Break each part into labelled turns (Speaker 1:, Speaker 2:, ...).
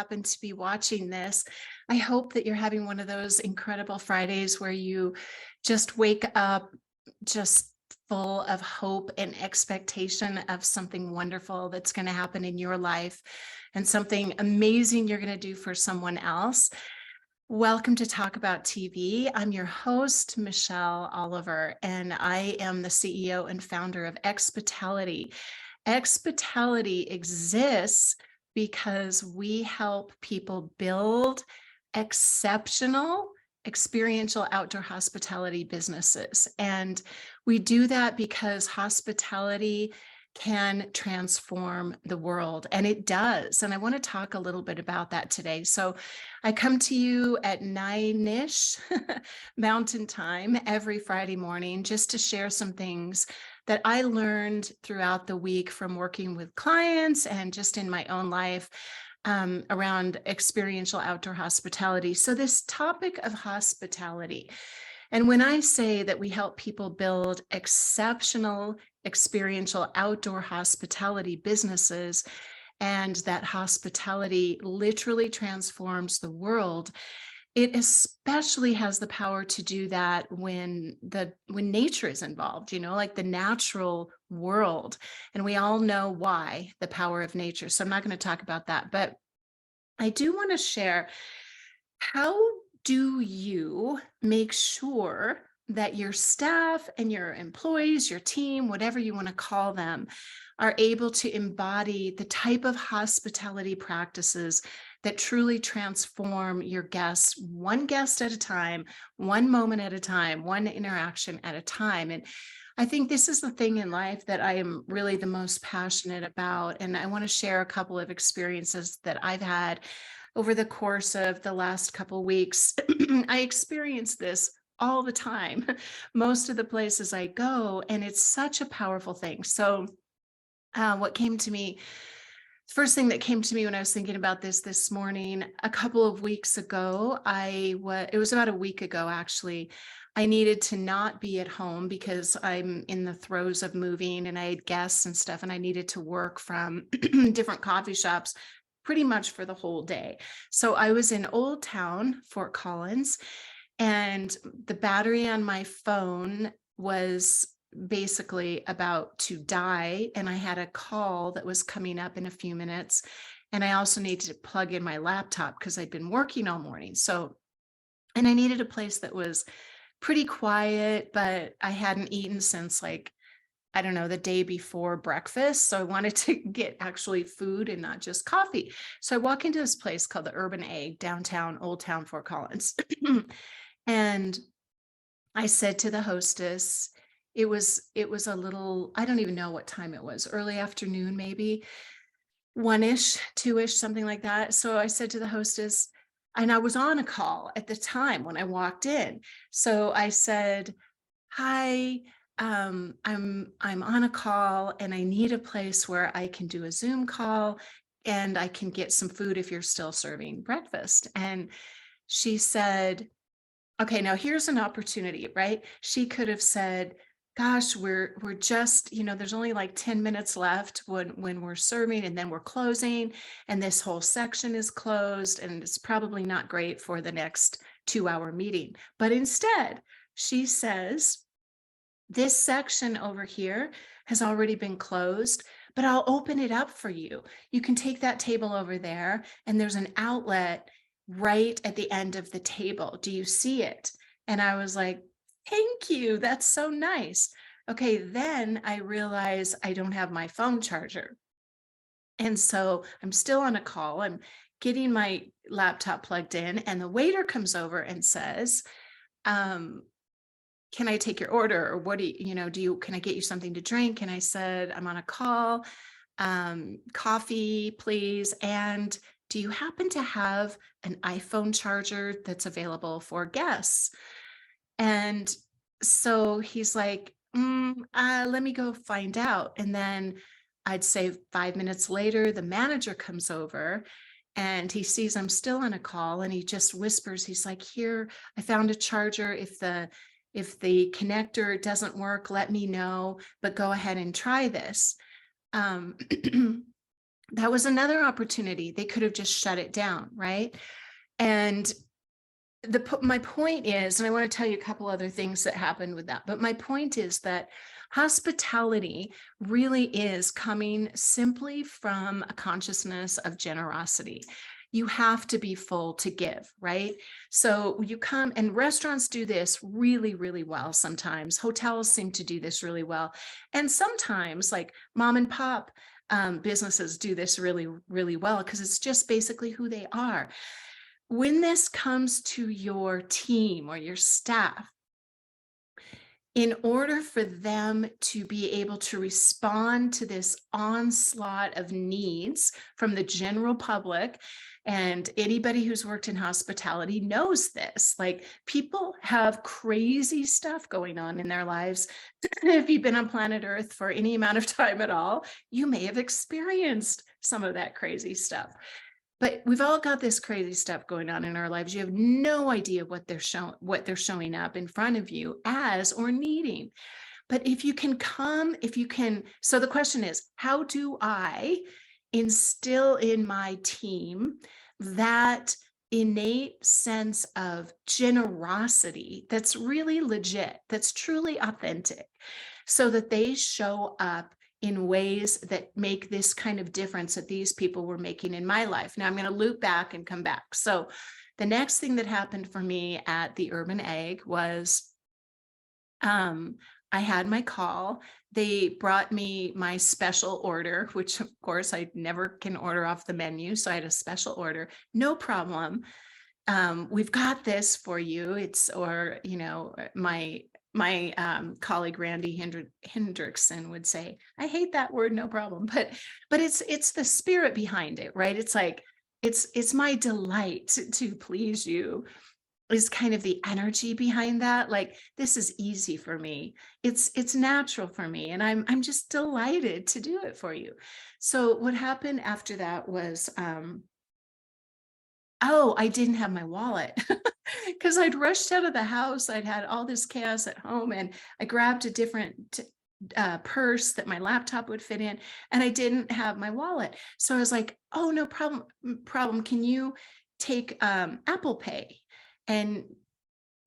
Speaker 1: happen to be watching this, I hope that you're having one of those incredible Fridays where you just wake up just full of hope and expectation of something wonderful that's going to happen in your life and something amazing you're going to do for someone else. Welcome to Talk About TV. I'm your host, Michelle Oliver, and I am the CEO and founder of Expitality. Expitality exists because we help people build exceptional experiential outdoor hospitality businesses. And we do that because hospitality can transform the world, and it does. And I want to talk a little bit about that today. So I come to you at 9-ish Mountain Time every Friday morning just to share some things that I learned throughout the week from working with clients and just in my own life around experiential outdoor hospitality. So this topic of hospitality, and when I say that we help people build exceptional experiential outdoor hospitality businesses, and that hospitality literally transforms the world, it especially has the power to do that when nature is involved, like the natural world. And we all know why, the power of nature. So I'm not going to talk about that, but I do want to share, how do you make sure that your staff and your employees, your team, whatever you want to call them, are able to embody the type of hospitality practices that truly transform your guests, one guest at a time, one moment at a time, one interaction at a time? And I think this is the thing in life that I am really the most passionate about. And I want to share a couple of experiences that I've had over the course of the last couple of weeks. I experience this all the time, most of the places I go, and it's such a powerful thing. So what came to me, first thing that came to me when I was thinking about this morning, a couple of weeks ago, it was about a week ago, actually, I needed to not be at home because I'm in the throes of moving and I had guests and stuff, and I needed to work from different coffee shops pretty much for the whole day. So I was in Old Town, Fort Collins, and the battery on my phone was basically about to die. And I had a call that was coming up in a few minutes. And I also needed to plug in my laptop because I'd been working all morning. And I needed a place that was pretty quiet, but I hadn't eaten since I don't know, the day before breakfast. So I wanted to get actually food and not just coffee. So I walk into this place called the Urban Egg, downtown Old Town, Fort Collins. And I said to the hostess, it was a little, I don't even know what time it was, early afternoon, maybe 1-ish, 2-ish, something like that. So I said to the hostess, and I was on a call at the time when I walked in. So I said, "Hi, I'm on a call and I need a place where I can do a Zoom call and I can get some food if you're still serving breakfast." And she said, "Okay, now here's an opportunity," right? She could have said, "Gosh, we're just, there's only like 10 minutes left when we're serving, and then we're closing, and this whole section is closed, and it's probably not great for the next 2-hour meeting." But instead, she says, "This section over here has already been closed, but I'll open it up for you. You can take that table over there, and there's an outlet right at the end of the table. Do you see it?" And I was like, "Thank you. That's so nice." Okay, then I realize I don't have my phone charger. And so I'm still on a call. I'm getting my laptop plugged in, and the waiter comes over and says, "Can I take your order?" Or what can I get you something to drink? And I said, "I'm on a call, coffee, please. And do you happen to have an iPhone charger that's available for guests?" And so he's like, let me go find out." And then I'd say 5 minutes later, the manager comes over and he sees I'm still on a call, and he just whispers, he's like, "Here, I found a charger. If the connector doesn't work, let me know, but go ahead and try this." Um, That was another opportunity. They could have just shut it down, right? And my point is, and I want to tell you a couple other things that happened with that, but my point is that hospitality really is coming simply from a consciousness of generosity. You have to be full to give, right? So you come, and restaurants do this really, really well sometimes. Hotels seem to do this really well. And sometimes, like mom and pop businesses do this really, really well, because it's just basically who they are. When this comes to your team or your staff, in order for them to be able to respond to this onslaught of needs from the general public, and anybody who's worked in hospitality knows this, like people have crazy stuff going on in their lives. If you've been on planet Earth for any amount of time at all, you may have experienced some of that crazy stuff. But we've all got this crazy stuff going on in our lives. You have no idea what they're showing up in front of you as or needing. But if you can come, so the question is, how do I instill in my team that innate sense of generosity that's really legit, that's truly authentic, so that they show up in ways that make this kind of difference that these people were making in my life? Now I'm going to loop back and come back. So the next thing that happened for me at the Urban Egg was I had my call. They brought me my special order, which of course I never can order off the menu. So I had a special order. No problem. We've got this for you. It's, or, you know, my colleague Randy Hendrickson would say, I hate that word, no problem, but it's the spirit behind it, right? It's like, it's my delight to please you, is kind of the energy behind that. Like, this is easy for me. It's natural for me. And I'm just delighted to do it for you. So what happened after that was, oh, I didn't have my wallet because I'd rushed out of the house. I'd had all this chaos at home, and I grabbed a different purse that my laptop would fit in, and I didn't have my wallet. So I was like, oh, no problem. Can you take Apple Pay? And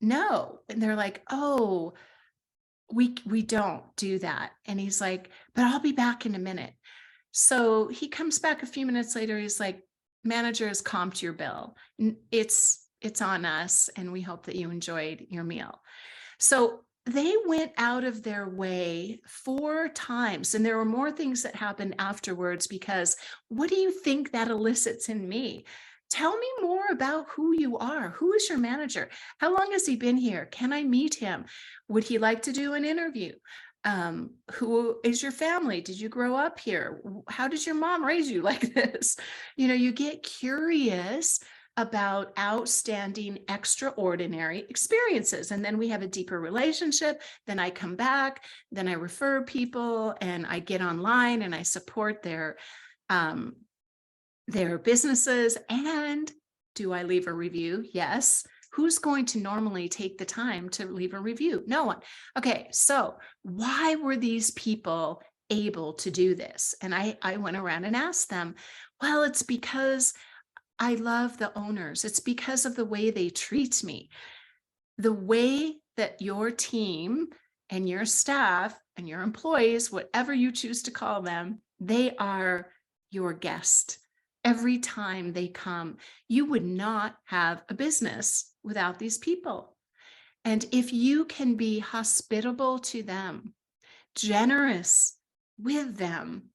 Speaker 1: no. And they're like, oh, we don't do that. And he's like, but I'll be back in a minute. So he comes back a few minutes later. He's like, manager has comped your bill. It's on us, and we hope that you enjoyed your meal. So they went out of their way 4 times, and there were more things that happened afterwards, because what do you think that elicits in me? Tell me more about who you are. Who is your manager? How long has he been here? Can I meet him? Would he like to do an interview? Who is your family? Did you grow up here? How did your mom raise you like this? You know, you get curious about outstanding, extraordinary experiences. And then we have a deeper relationship. Then I come back, then I refer people, and I get online and I support their businesses. And do I leave a review? Yes. Who's going to normally take the time to leave a review? No one. Okay, so why were these people able to do this? And I went around and asked them, well, it's because I love the owners. It's because of the way they treat me. The way that your team and your staff and your employees, whatever you choose to call them, they are your guest. Every time they come, you would not have a business without these people. And if you can be hospitable to them, generous with them,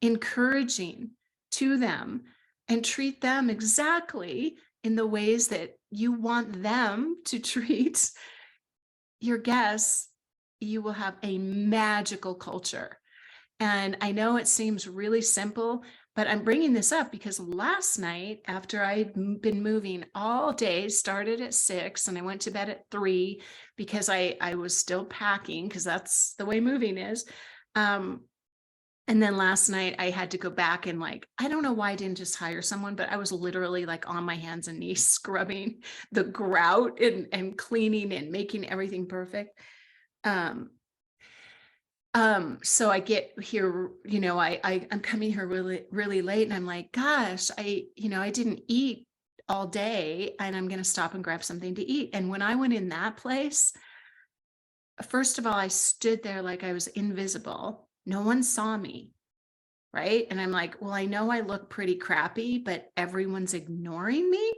Speaker 1: encouraging to them, and treat them exactly in the ways that you want them to treat your guests, you will have a magical culture. And I know it seems really simple, but I'm bringing this up because last night, after I'd been moving all day, started at 6 and I went to bed at 3 because I was still packing, because that's the way moving is. And then last night I had to go back and, like, I don't know why I didn't just hire someone, but I was literally like on my hands and knees scrubbing the grout and cleaning and making everything perfect. So I get here, I'm coming here really, really late and I'm like, gosh, I didn't eat all day and I'm going to stop and grab something to eat. And when I went in that place, first of all, I stood there like I was invisible. No one saw me. Right. And I'm like, well, I know I look pretty crappy, but everyone's ignoring me.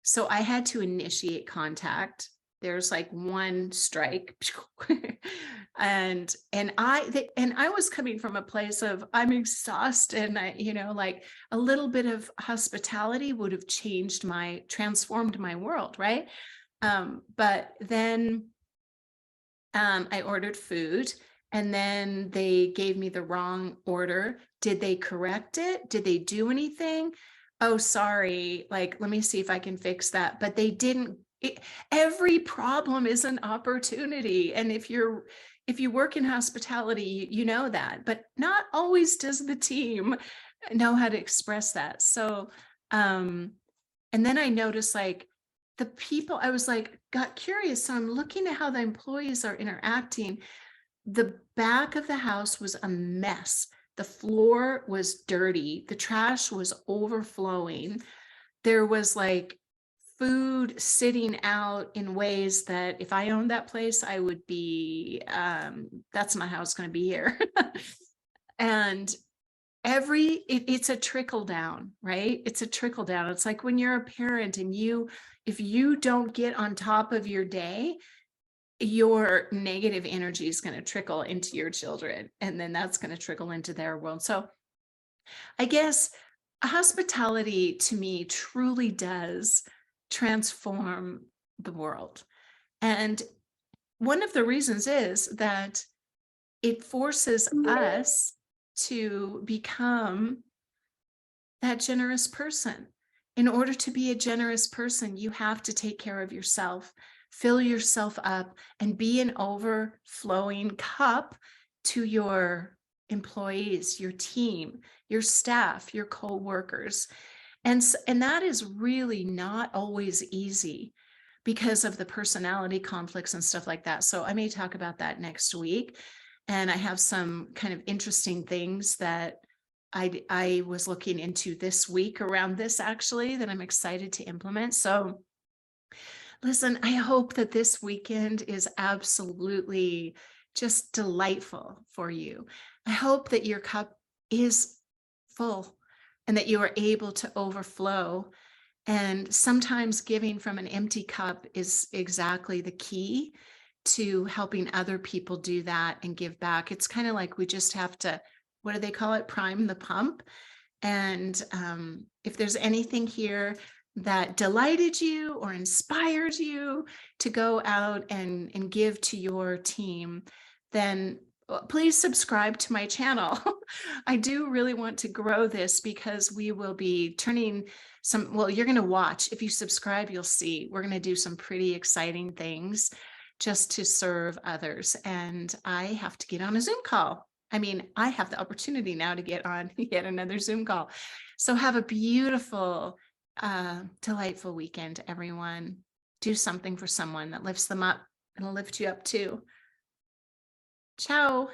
Speaker 1: So I had to initiate contact. There's like one strike. And I was coming from a place of I'm exhausted. And like a little bit of hospitality would have transformed my world, right? But then I ordered food and then they gave me the wrong order. Did they correct it? Did they do anything? Oh, sorry. Like, let me see if I can fix that. But they didn't. Every problem is an opportunity. And if you work in hospitality, you know that, but not always does the team know how to express that. So, and then I noticed like the people, I was like, got curious. So I'm looking at how the employees are interacting. The back of the house was a mess. The floor was dirty. The trash was overflowing. There was like food sitting out in ways that if I owned that place, I would be, that's not how it's going to be here. And it's a trickle down, right? It's a trickle down. It's like when you're a parent and if you don't get on top of your day, your negative energy is going to trickle into your children, and then that's going to trickle into their world. So I guess hospitality to me truly does transform the world. And one of the reasons is that it forces us to become that generous person. In order to be a generous person, you have to take care of yourself, fill yourself up, and be an overflowing cup to your employees, your team, your staff, your co-workers. And that is really not always easy because of the personality conflicts and stuff like that. So I may talk about that next week. And I have some kind of interesting things that I was looking into this week around this actually that I'm excited to implement. So listen, I hope that this weekend is absolutely just delightful for you. I hope that your cup is full and that you are able to overflow. And sometimes giving from an empty cup is exactly the key to helping other people do that and give back. It's kind of like we just have to, what do they call it? Prime the pump. And if there's anything here that delighted you or inspired you to go out and give to your team, then please subscribe to my channel. I do really want to grow this because we will be turning you're going to watch. If you subscribe, you'll see we're going to do some pretty exciting things just to serve others. And I have to get on a Zoom call. I mean, I have the opportunity now to get on yet another Zoom call. So have a beautiful, delightful weekend, everyone. Do something for someone that lifts them up. It'll lift you up too. Ciao.